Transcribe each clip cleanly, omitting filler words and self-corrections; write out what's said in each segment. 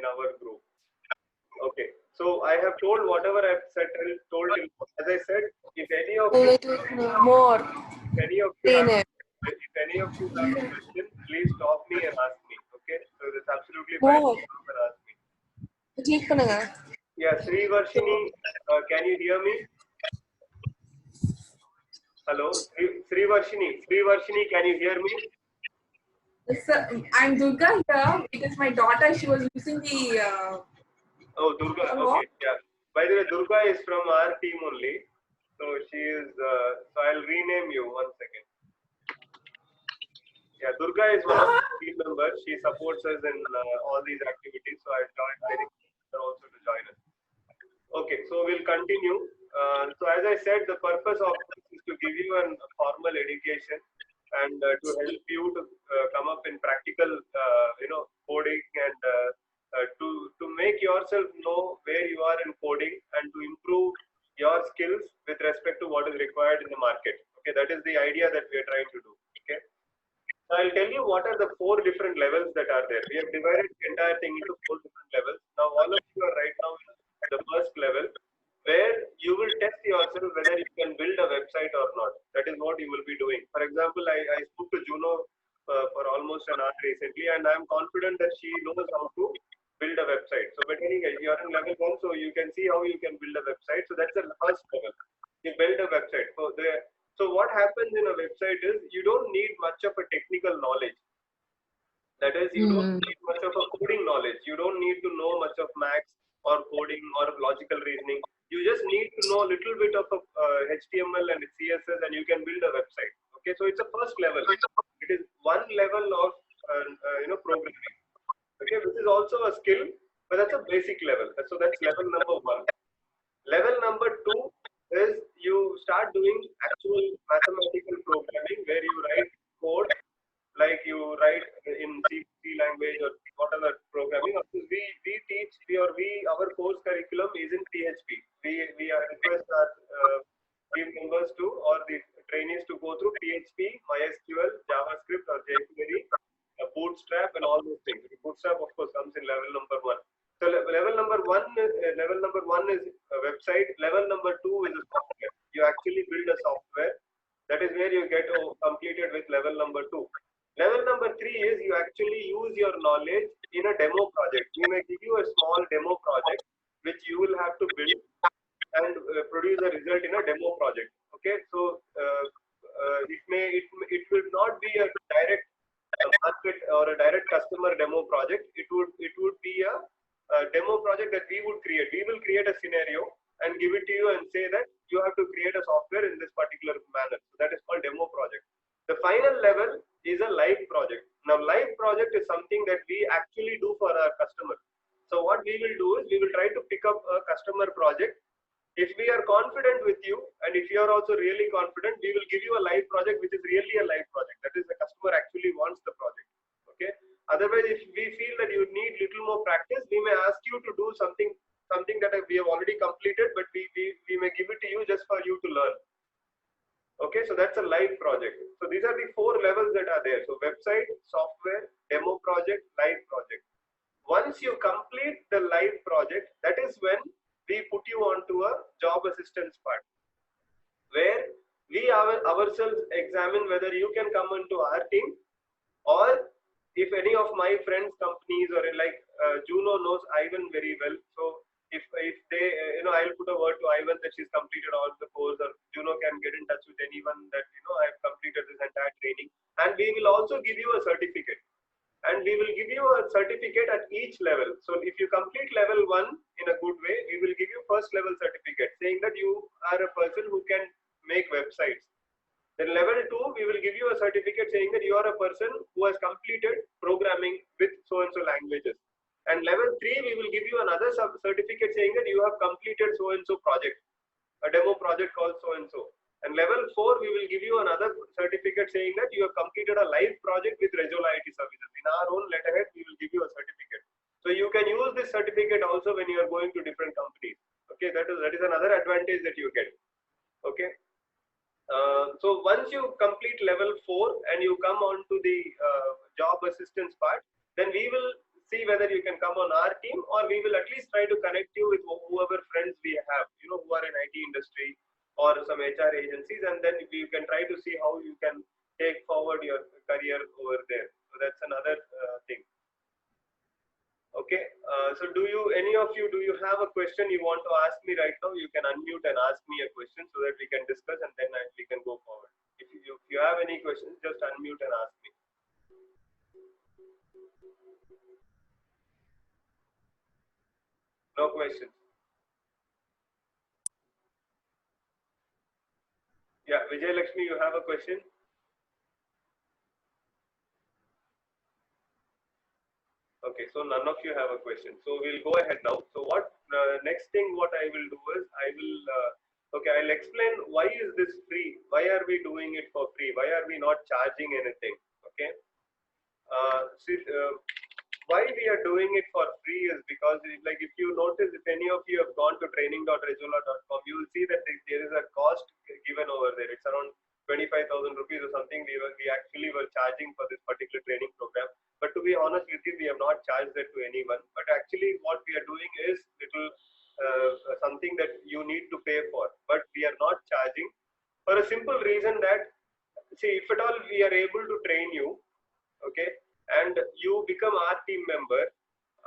our group. Okay, so I have told whatever I've said, told you. As I said, if any of A you, little more. if any of you have, if any of you have a question, please stop me and ask me. Okay, so it's absolutely fine to More. stop and ask me. Click பண்ணுங்க. Yeah, Sri Varshini, can you hear me? Hello, Sri Varshini. Sri Varshini, can you hear me? Sir, I'm Durga here. It is my daughter. She was using the. Oh, Durga. Okay, yeah. By the way, Durga is from our team only. So she is. So I'll rename you. 1 second. Yeah, Durga is one of the team members. She supports us in all these activities. So I've joined her also to join us. Okay, so we'll continue. So as I said, the purpose of this is to give you a formal education and to help you to come up in practical, coding and to make yourself know where you are in coding and to improve your skills with respect to what is required in the market. Okay, that is the idea that we are trying to do. Okay. So I'll tell you what are the 4 different levels that are there. We have divided the entire thing into 4 different levels. Now all of you are right now in the first level, where you will test yourself whether you can build a website or not. That is what you will be doing. For example, I spoke to Juno for almost an hour recently, and I'm confident that she knows how to build a website. So, but anyway, you are in level 1, so you can see how you can build a website. So that's the first level. You build a website. So what happens in a website is you don't need much of a technical knowledge. That is, you don't need much of a coding knowledge. You don't need to know much of maths or coding or logical reasoning. You just need to know a little bit of HTML and CSS, and you can build a website. Okay, so it's a first level. It is one level of programming. Okay, this is also a skill, but that's a basic level. So that's level number 1. Level number 2 is you start doing actual mathematical programming where you write code, like you write in C language or whatever programming. We teach our course curriculum is in PHP. We request our team members to, or the trainees to go through PHP, MySQL, JavaScript or jQuery, Bootstrap and all those things. Bootstrap of course comes in level number 1. So level number one is a website. Level number 2 is a software. You actually build a software. That is where you get completed with level number 2. Level number 3 is you actually use your knowledge in a demo project. We may give you a small demo project which you will have to build and produce a result in a demo project. Okay, so it will not be a direct market or a direct customer demo project. It would be a demo project that we would create. We will create a scenario and give it to you and say that you have to create a software in this particular manner. So that is called demo project. The final level is a live project. Now live project is something that we actually do for our customers. So what we will do is we will try to pick up a customer project. If we are confident with you and if you are also really confident, we will give you a live project which is really a live project. That is, the customer actually wants the project. Okay. Otherwise, if we feel that you need little more practice, we may ask you to do something that we have already completed, but we may give it to you just for you to learn. Okay, so that's a live project. So these are the 4 levels that are there. So website, software, demo project, live project. Once you complete the live project, that is when we put you onto a job assistance part, where we ourselves examine whether you can come into our team, or if any of my friends' companies or like Juno knows Ivan very well. So if they, I'll put a word to Ivan that she's completed all the course, or Juno can get in touch with anyone that, I've completed this entire training, and we will also give you a certificate. And we will give you a certificate at each level. So if you complete level 1 in a good way, we will give you first level certificate saying that you are a person who can make websites. Then level 2, we will give you a certificate saying that you are a person who has completed programming with so-and-so languages. And level 3, we will give you another certificate saying that you have completed so-and-so project, a demo project called so-and-so. And level 4, we will give you another certificate saying that you have completed a live project with Resolve IT services. In our own letterhead, we will give you a certificate. So you can use this certificate also when you are going to different companies. Okay, that is another advantage that you get. Okay. So once you complete level 4 and you come on to the job assistance part, then we will see whether you can come on our team, or we will at least try to connect you with whoever friends we have, who are in IT industry or some HR agencies, and then we can try to see how you can take forward your career over there. So that's another thing. Okay, so any of you, do you have a question you want to ask me right now? You can unmute and ask me a question so that we can discuss, and then we can go forward. If you have any questions, just unmute and ask me. No questions. Yeah, Vijay Lakshmi, you have a question? Okay, so none of you have a question. So we'll go ahead now. So next thing what I will do is I'll explain why is this free? Why are we doing it for free? Why are we not charging anything? Okay. Why we are doing it for free is because, like, if you notice, if any of you have gone to training.rezola.com, you will see that there is a cost given over there. It's around 25,000 rupees or something. We actually were charging for this particular training program. But to be honest with you, we have not charged that to anyone. But actually, what we are doing is something that you need to pay for. But we are not charging for a simple reason that, see, if at all we are able to train you, okay, and you become our team member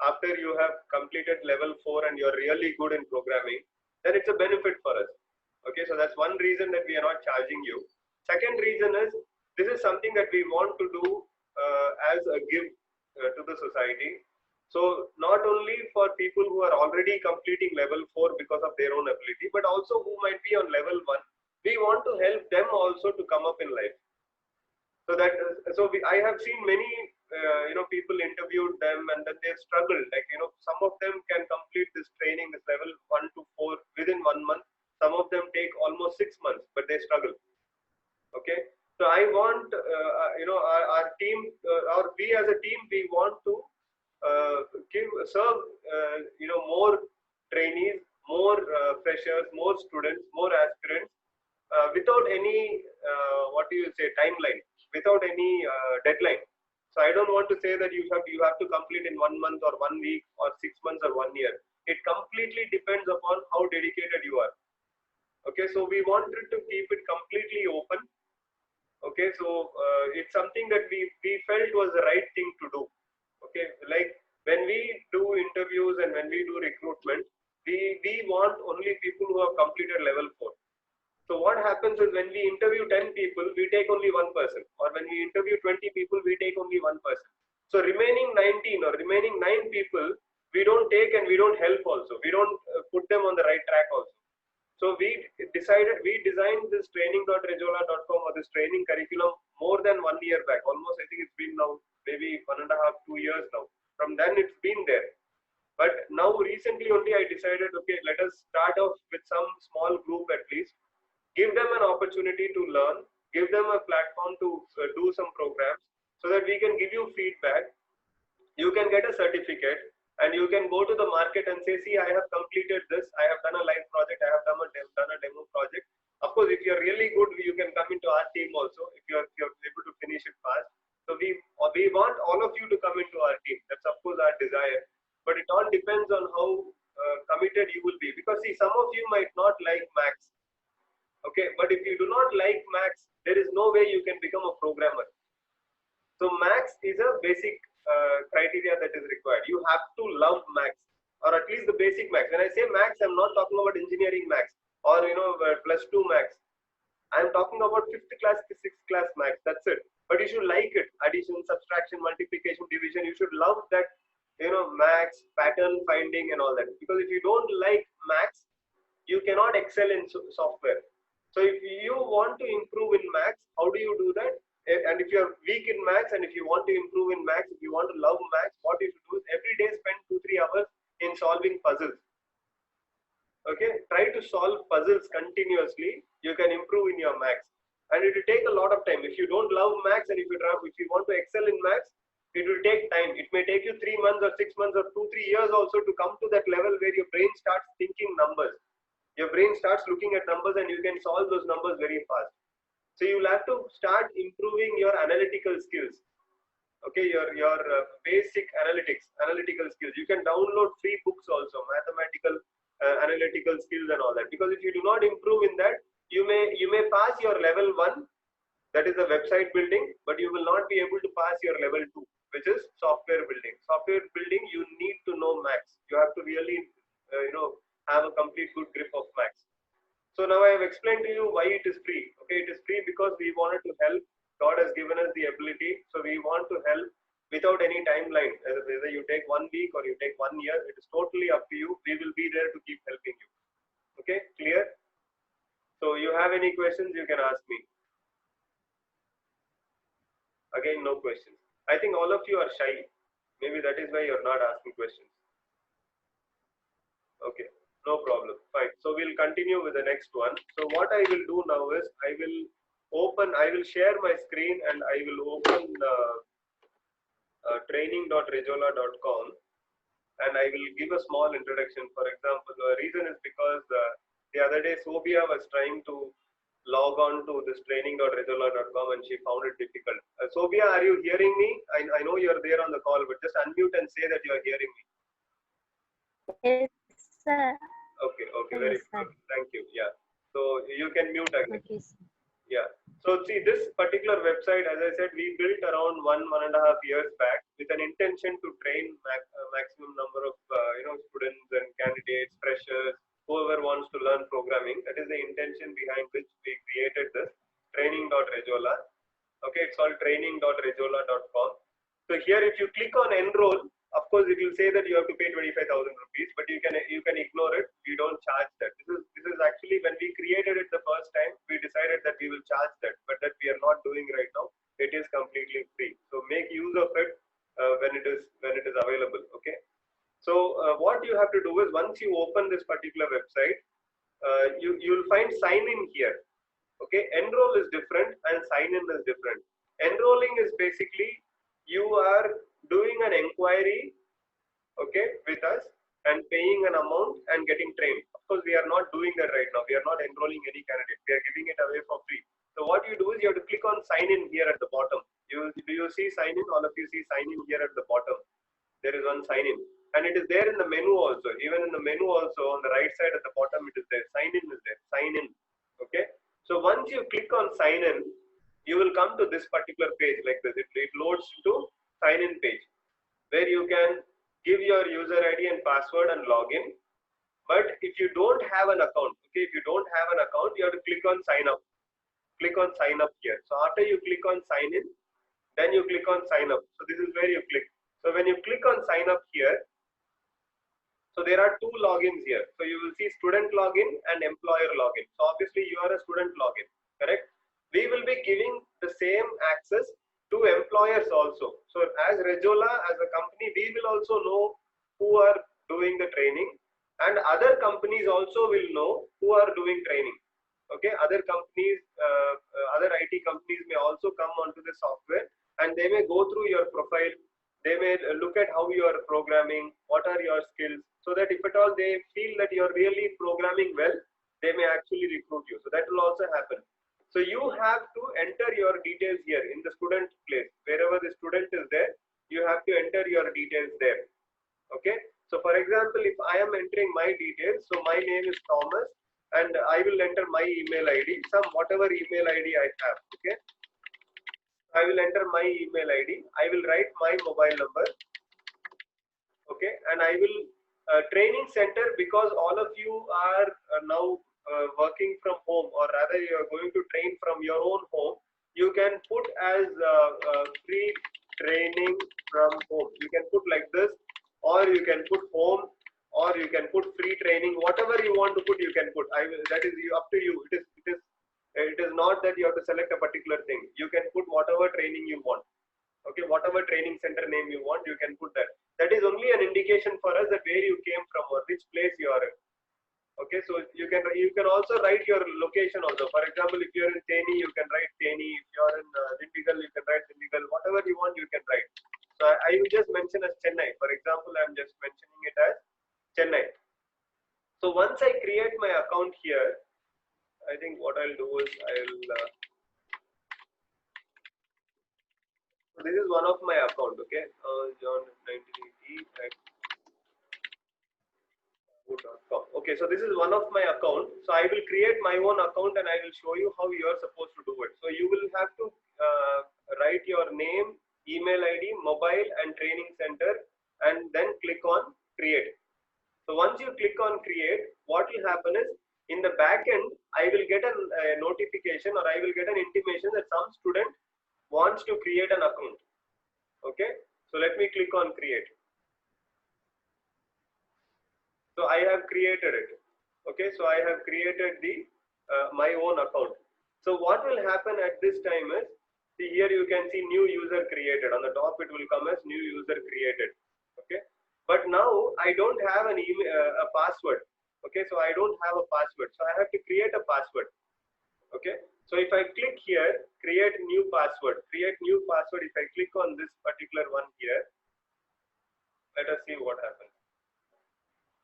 after you have completed level 4 and you're really good in programming, then it's a benefit for us. Okay, so that's one reason that we are not charging you. Second reason is, this is something that we want to do as a gift to the society. So not only for people who are already completing level 4 because of their own ability, but also who might be on level 1, we want to help them also to come up in life. So I have seen many people interviewed them, and then they've struggled. Like, some of them can complete this training, this level 1 to 4 within 1 month. Some of them take almost 6 months, but they struggle. Okay, so I want our team, or we as a team, we want to serve more trainees, more freshers, more students, more aspirants, without any timeline, without any deadline. So I don't want to say that you have to complete in 1 month or 1 week or 6 months or 1 year. It completely depends upon how dedicated you are. Okay, so we wanted to keep it completely open. Okay, so it's something that we felt was the right thing to do. Okay, like when we do interviews and when we do recruitment, we want only people who have completed level 4. So what happens is, when we interview 10 people, we take only 1 person, or when we interview 20 people, we take only 1 person. So remaining 19 or remaining 9 people, we don't take and we don't help also. We don't put them on the right track also. So we designed this training.rezola.com or this training curriculum more than 1 year back. Almost, I think it's been now maybe 1.5, 2 years now. From then it's been there. But now recently only I decided, okay, let us start off with some small group at least. Give them an opportunity to learn, give them a platform to do some programs, so that we can give you feedback. You can get a certificate, and you can go to the market and say, see, I have completed this, I have done a live project, I have done a demo project. Of course, if you're really good, you can come into our team also, if you're able to finish it fast. So we want all of you to come into our team. That's of course our desire, but it all depends on how committed you will be. Because see, some of you might not like Max. Okay, but if you do not like Max, there is no way you can become a programmer. So Max is a basic criteria that is required. You have to love Max, or at least the basic Max. When I say Max, I'm not talking about engineering Max or plus 2 Max. I'm talking about 5th class to 6th class Max. That's it. But you should like it. Addition, subtraction, multiplication, division. You should love that, Max, pattern finding, and all that. Because if you don't like Max, you cannot excel in software. So if you want to improve in Max, how do you do that? And if you're weak in Max, and if you want to improve in Max, if you want to love Max, what you should do is every day spend 2-3 hours in solving puzzles. Okay, try to solve puzzles continuously. You can improve in your Max, and it will take a lot of time. If you don't love Max, and if you want to excel in Max, it will take time. It may take you 3 months or 6 months or 2-3 years also to come to that level where your brain starts thinking numbers. Your brain starts looking at numbers, and you can solve those numbers very fast. So you'll have to start improving your analytical skills. Okay, your basic analytical skills. You can download free books also, mathematical analytical skills and all that. Because if you do not improve in that, you may pass your level 1, that is the website building, but you will not be able to pass your level 2, which is software building. Software building, you need to know max. You have to really have a complete good grip of max. So now I have explained to you why it is free. Okay, it is free because we wanted to help. God has given us the ability, so we want to help without any timeline. Whether you take 1 week or you take 1 year, it is totally up to you. We will be there to keep helping you. Okay, clear? So you have any questions, you can ask me. Again, no questions. I think all of you are shy. Maybe that is why you're not asking questions. Okay, no problem. Fine. So we'll continue with the next one. So what I will do now is I will share my screen and I will open training.rejola.com and I will give a small introduction. For example, the reason is because the other day Sobia was trying to log on to this training.rejola.com and she found it difficult. Sobia, are you hearing me? I know you're there on the call, but just unmute and say that you're hearing me. Yes, sir. Okay, Yes, very sir. good. Thank you. Yeah. So you can mute again. Okay, sir. Yeah. So see, this particular website, as I said, we built around 1.5 years back with an intention to train maximum number of students and candidates, freshers, whoever wants to learn programming. That is the intention behind which we created this training.rejola. Okay, it's called training.rejola.com. So here, if you click on enroll, of course, it will say that you have to pay 25,000 rupees, but you can ignore it. We don't charge that. This is actually when we created it the first time, we decided that we will charge that, but that we are not doing right now. It is completely free. So make use of it when it is available. Okay. So what you have to do is once you open this particular website, you'll find sign in here. Okay, enroll is different and sign in is different. Enrolling is basically you are doing an inquiry, okay, with us and paying an amount and getting trained. Of course, we are not doing that right now. We are not enrolling any candidate. We are giving it away for free. So what you do is you have to click on sign in here at the bottom. Do you see sign in? All of you see sign in here at the bottom. There is one sign in. And it is there in the menu also. Even in the menu also, on the right side at the bottom, it is there. Sign in is there. Sign in. Okay. So once you click on sign in, you will come to this particular page like this. It loads to sign in page where you can give your user ID and password and log in. But if you don't have an account, okay, if you don't have an account, you have to click on sign up. Click on sign up here. So after you click on sign in, then you click on sign up. So this is where you click. So when you click on sign up here, so there are 2 logins here. So you will see student login and employer login. So obviously you are a student login, correct? We will be giving the same access to employers also. So as Rejola, as a company, we will also know who are doing the training and other companies also will know who are doing training. Okay, other companies, other IT companies may also come onto the software and they may go through your profile. They may look at how you are programming, what are your skills, so that if at all they feel that you're really programming well, they may actually recruit you. So that will also happen. So you have to enter your details here in the student place. Wherever the student is there, you have to enter your details there. Okay. So for example, if I am entering my details, so my name is Thomas and I will enter my email ID, whatever email ID I have. Okay. I will enter my email ID. I will write my mobile number. Okay. And I will training center, because all of you are now working from home, or rather you are going to train from your own home, you can put as free training from home. You can put like this, or you can put home, or you can put free training. Whatever you want to put, you can put. That is up to you. It is not that you have to select a particular thing. You can put whatever training you want. Okay, whatever training center name you want, you can put that. That is only an indication for us that where you came from or which place you are in. Okay, so you can also write your location also. For example, if you are in Theni, you can write Theni. If you are in Dindigul, you can write Dindigul. Whatever you want, you can write. So I will just mention as Chennai. For example, I am just mentioning it as Chennai. So once I create my account here, I think what I'll do is So this is one of my account, okay? John 1980 at yahoo.com. Okay, so this is one of my account. So I will create my own account and I will show you how you are supposed to do it. So you will have to write your name, email ID, mobile and training center, and then click on create. So once you click on create, what will happen is in the back end, I will get a notification or I will get an intimation that some student wants to create an account. Okay, so let me click on create. So I have created it. Okay, so I have created the my own account. So what will happen at this time is, see here you can see new user created. On the top it will come as new user created. Okay, but now I don't have an email, a password. Okay, so I don't have a password. So I have to create a password. Okay, so if I click here, create new password, if I click on this particular one here, let us see what happens.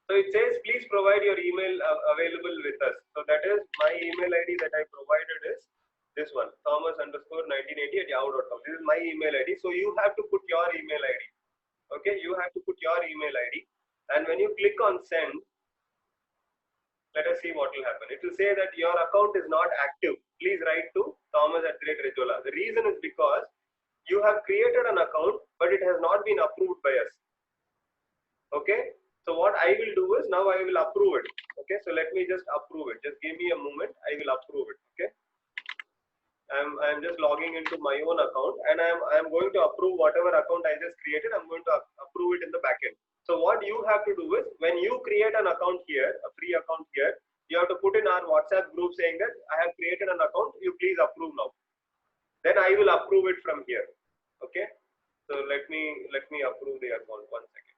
So it says, please provide your email available with us. So that is my email ID that I provided is this one, thomas_1980@yahoo.com. This is my email ID. So you have to put your email ID. Okay, you have to put your email ID. And when you click on send, let us see what will happen. It will say that your account is not active. Please write to Thomas@Rejola. The reason is because you have created an account, but it has not been approved by us. Okay. So what I will do is now I will approve it. Okay. So let me just approve it. Just give me a moment. I will approve it. Okay. I'm just logging into my own account and I'm going to approve whatever account I just created. I'm going to approve it in the backend. So what you have to do is when you create an account here, a free account here, you have to put in our WhatsApp group saying that I have created an account. You please approve now. Then I will approve it from here. Okay. So let me approve the account. 1 second.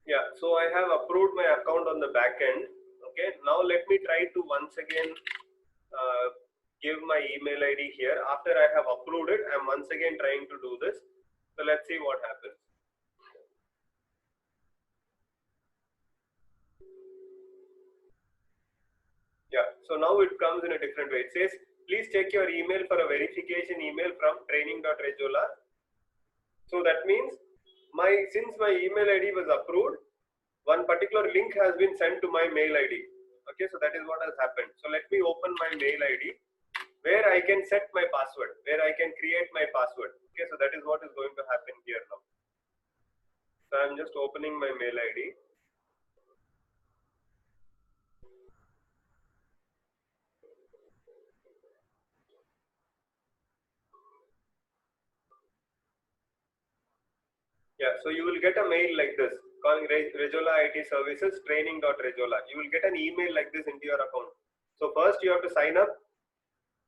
Yeah, so I have approved my account on the back end. Okay, now let me try to once again give my email ID here. After I have approved it, I'm once again trying to do this. So let's see what happens. Yeah, so now it comes in a different way. It says, please check your email for a verification email from training.rejola. So that means since my email ID was approved, one particular link has been sent to my mail ID. Okay, so that is what has happened. So let me open my mail ID where I can set my password, where I can create my password. Okay, so that is what is going to happen here now. So I'm just opening my mail ID. Yeah, so you will get a mail like this calling Rejola IT Services training.rejola. You will get an email like this into your account. So first you have to sign up.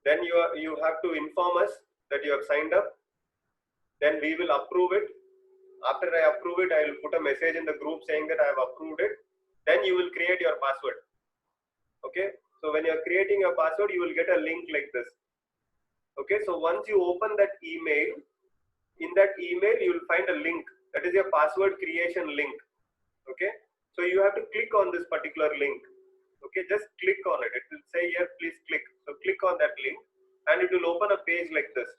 Then you have to inform us that you have signed up. Then we will approve it. After I approve it, I will put a message in the group saying that I have approved it. Then you will create your password. Okay. So when you are creating your password, you will get a link like this. Okay. So once you open that email, in that email, you will find a link. That is your password creation link. Okay. So you have to click on this particular link. Okay. Just click on it. It will say here, please click. So click on that link and it will open a page like this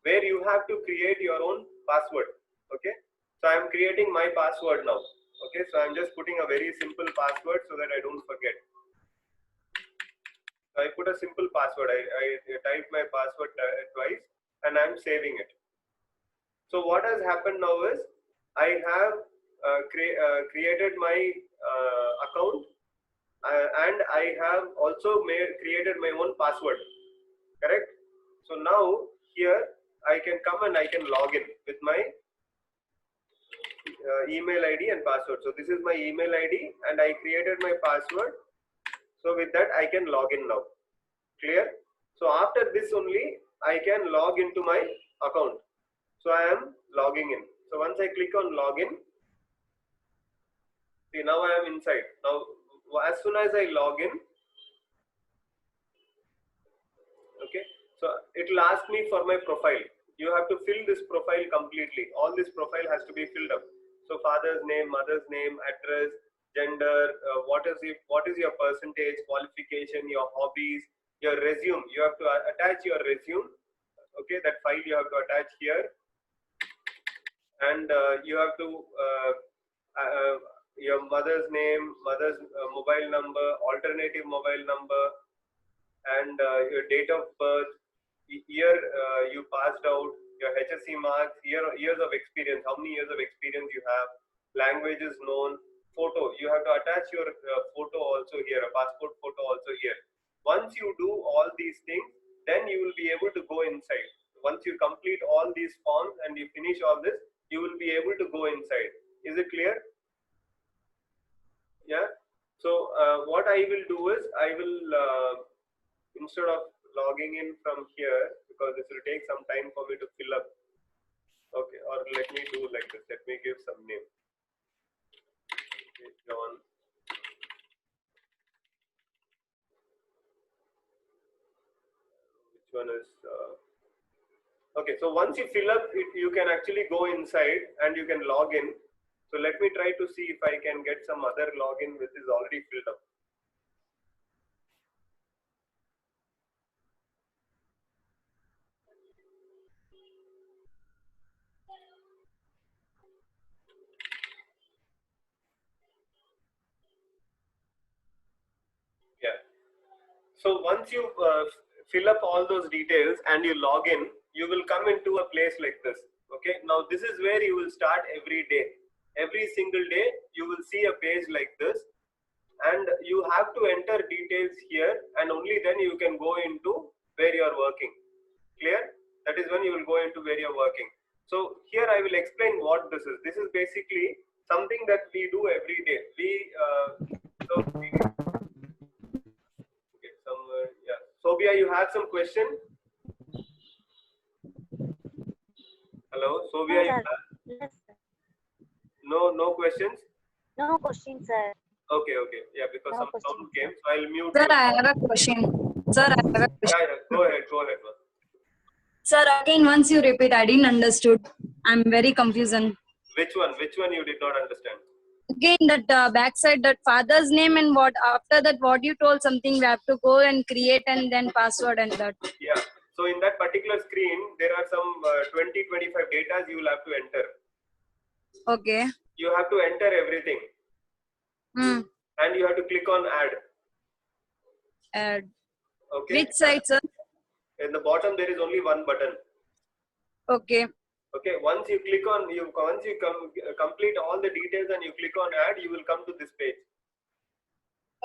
where you have to create your own password. Okay. So I am creating my password now. Okay. So I'm just putting a very simple password so that I don't forget. So I put a simple password. I typed my password twice and I'm saving it. So what has happened now is I have created my account. and I have also created my own password. Correct? So now here I can come and I can log in with my email ID and password. So this is my email ID and I created my password. So with that I can log in now. Clear? So after this only I can log into my account. So I am logging in. So once I click on login, see now I am inside. Now as soon as I log in, okay, so it will ask me for my profile. You have to fill this profile completely. All this profile has to be filled up. So father's name, mother's name, address, gender, what is your percentage, qualification, your hobbies, your resume. You have to attach your resume. Okay, that file you have to attach here, and you have to your mother's name, mother's mobile number, alternative mobile number, and your date of birth, year you passed out, your HSC marks, years of experience, how many years of experience you have, languages known, photo. You have to attach your photo also here, a passport photo also here. Once you do all these things, then you will be able to go inside. Once you complete all these forms and you finish all this, you will be able to go inside. Is it clear? Yeah. So what I will do is I will instead of logging in from here, because this will take some time for me to fill up. Okay, or let me do like this. Let me give some name. Okay, John. Which one is? Okay, so once you fill up it, you can actually go inside and you can log in. So let me try to see if I can get some other login which is already filled up. Yeah. So once you fill up all those details and you log in, you will come into a place like this. Okay. Now this is where you will start every day. Every single day you will see a page like this, and you have to enter details here, and only then you can go into where you are working. Clear? That is when you will go into where you are working. So here I will explain what this is. This is basically something that we do every day. Yeah. Sobia, you have some question? Hello, Sobia. Yes, sir. Yes, sir. No questions? No question, sir. Okay. Yeah, because No some question, sound came, so I'll mute Sir, you. I have a question. Sir, I have a question. Yeah, go ahead. Sir, again, once you repeat, I didn't understood. I'm very confused. Which one you did not understand? Again, that backside, that father's name and what after that, what you told something we have to go and create and then password and that. Yeah. So in that particular screen, there are some 20-25 data you will have to enter. Okay. You have to enter everything. And you have to click on add. Add. Okay. Which side, sir? In the bottom, there is only one button. Okay. Okay. Once you complete all the details and you click on add, you will come to this page.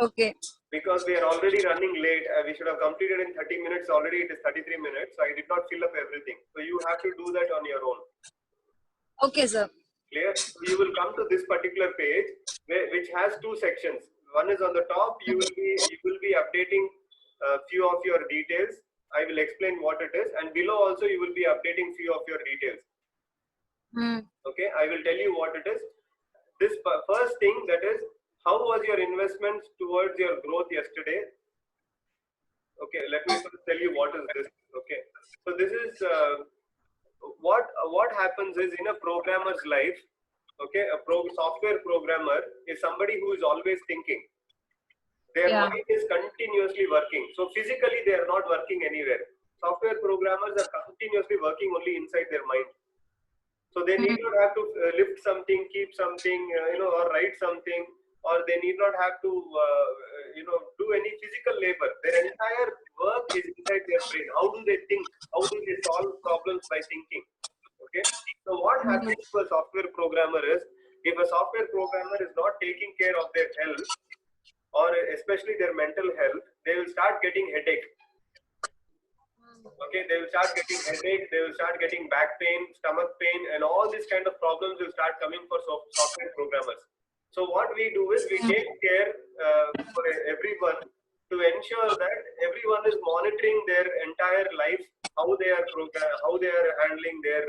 Okay. Because we are already running late, we should have completed in 30 minutes. Already it is 33 minutes. So I did not fill up everything. So you have to do that on your own. Okay, sir. Clear? You will come to this particular page which has two sections. One is on the top. You will be updating a few of your details. I will explain what it is, and below also you will be updating few of your details. Okay, I will tell you what it is. This first thing, that is, how was your investments towards your growth yesterday? Okay, let me first tell you what is this. Okay, so this is what happens is in a programmer's life. Okay, a software programmer is somebody who is always thinking. Their mind is continuously working. So physically they are not working anywhere. Software programmers are continuously working only inside their mind. So they need not have to lift something, keep something, or write something, or they need not have to, do any physical labor. Their entire work is inside their brain. How do they think? How do they solve problems by thinking? Okay. So what happens to a software programmer is, if a software programmer is not taking care of their health, or especially their mental health, they will start getting headache. Okay, they will start getting headache, they will start getting back pain, stomach pain, and all these kind of problems will start coming for software programmers. So what we do is we take care for everyone to ensure that everyone is monitoring their entire life, how they are how they are handling their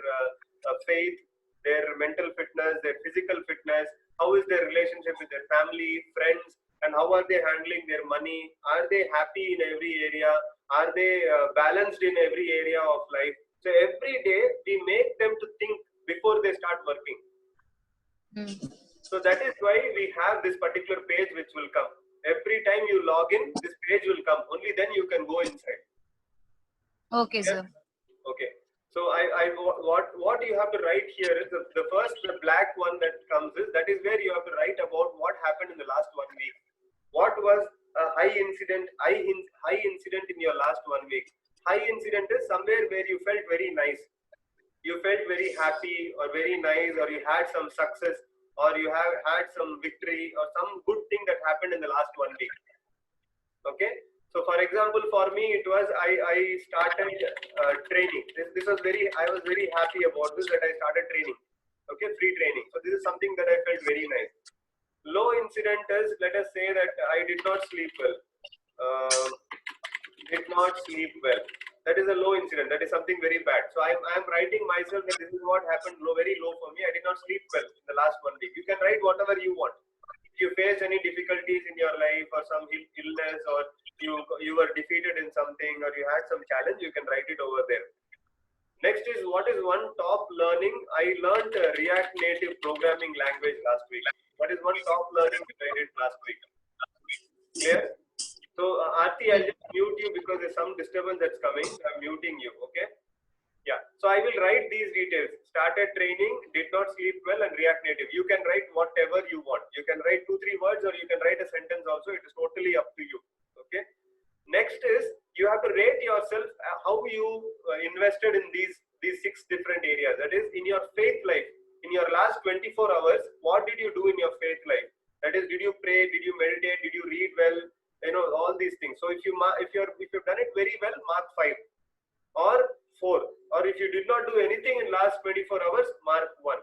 faith, their mental fitness, their physical fitness, how is their relationship with their family, friends, and how are they handling their money? Are they happy in every area? Are they balanced in every area of life? So every day we make them to think before they start working. So that is why we have this particular page which will come. Every time you log in, this page will come. Only then you can go inside. Okay, Yeah? sir. Okay. So what you have to write here is the first, the black one that comes is, that is where you have to write about what happened in the last 1 week. What was a high incident in your last 1 week? High incident is somewhere where you felt very nice. You felt very happy or very nice, or you had some success, or you have had some victory or some good thing that happened in the last 1 week. Okay. So for example, for me, it was, I started training. This was I was very happy about this, that I started training. Okay, free training. So this is something that I felt very nice. Low incident is, let us say that I did not sleep well. Did not sleep well. That is a low incident. That is something very bad. So I'm writing myself that this is what happened very low for me. I did not sleep well in the last 1 week. You can write whatever you want. If you face any difficulties in your life, or some illness, or you were defeated in something, or you had some challenge, you can write it over there. Next is, what is one top learning? I learned React Native programming language last week. What is one top learning that I did last week? Clear? So Aarti, I'll just mute you because there's some disturbance that's coming. I'm muting you. Okay. Yeah. So I will write these details. Started training, did not sleep well, and React Native. You can write whatever you want. You can write 2-3 words, or you can write a sentence also. It is totally up to you. Okay. Next is, you have to rate yourself how you invested in these 6 different areas. That is, in your faith life, in your last 24 hours, what did you do in your faith life? That is, did you pray? Did you meditate? Did you read well? You know, all these things. So if you've done it very well, mark 5 or 4. Or if you did not do anything in last 24 hours, mark 1.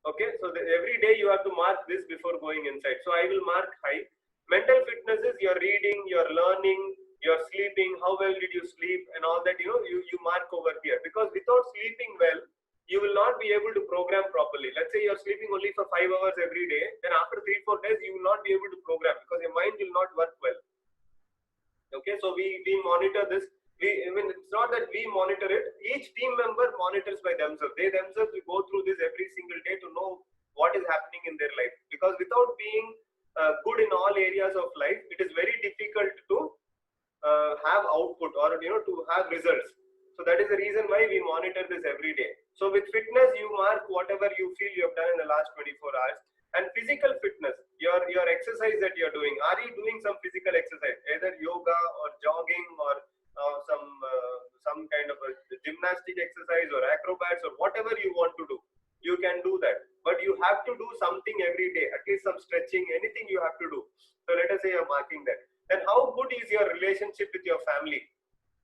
Okay, so every day you have to mark this before going inside. So I will mark high. Mental fitness is your reading, your learning, your sleeping, how well did you sleep, and all that, you mark over here. Because without sleeping well, you will not be able to program properly. Let's say you're sleeping only for 5 hours every day, then after 3-4 days, you will not be able to program because your mind will not work well. Okay, so we monitor this. It's not that we monitor it. Each team member monitors by themselves. They themselves will go through this every single day to know what is happening in their life. Because without being good in all areas of life, it is very difficult to have output, or to have results. So that is the reason why we monitor this every day. So with fitness, you mark whatever you feel you have done in the last 24 hours. And physical fitness, your exercise that you're doing. Are you doing some physical exercise, either yoga or jogging, or some kind of a gymnastic exercise, or acrobats, or whatever you want to do? You can do that, but you have to do something every day, at least some stretching, anything you have to do. So let us say you're marking that. Then how good is your relationship with your family?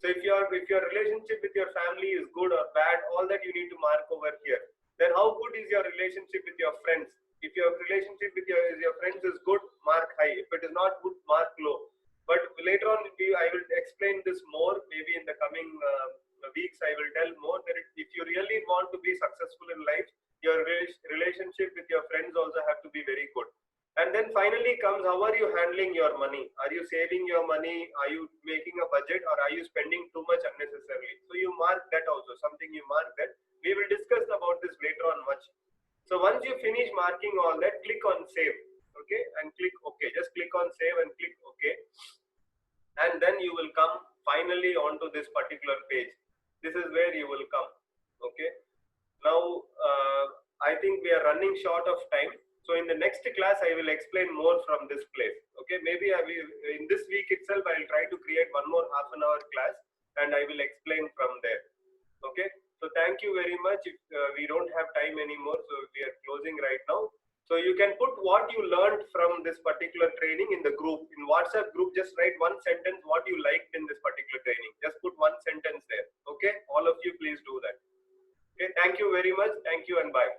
So if your relationship with your family is good or bad, all that you need to mark over here. Then how good is your relationship with your friends? If your relationship with your friends is good, mark high. If it is not good, mark low. But later on, I will explain this more. Maybe in the coming weeks, I will tell more that if you really want to be successful in life, your relationship with your friends also have to be very good. And then finally comes, how are you handling your money? Are you saving your money? Are you making a budget, or are you spending too much unnecessarily? So you mark that also, something you mark that. We will discuss about this later on much. So once you finish marking all that, click on save. Okay, and click OK. Just click on save and click OK. And then you will come finally onto this particular page. This is where you will come. Okay. Now, I think we are running short of time. So in the next class, I will explain more from this place. Okay, maybe in this week itself, I will try to create one more half-an-hour class, and I will explain from there. Okay, so thank you very much. If we don't have time anymore, so we are closing right now. So you can put what you learned from this particular training in the group. In WhatsApp group, just write one sentence what you liked in this particular training. Just put one sentence there. Okay, all of you please do that. Okay, thank you very much. Thank you and bye.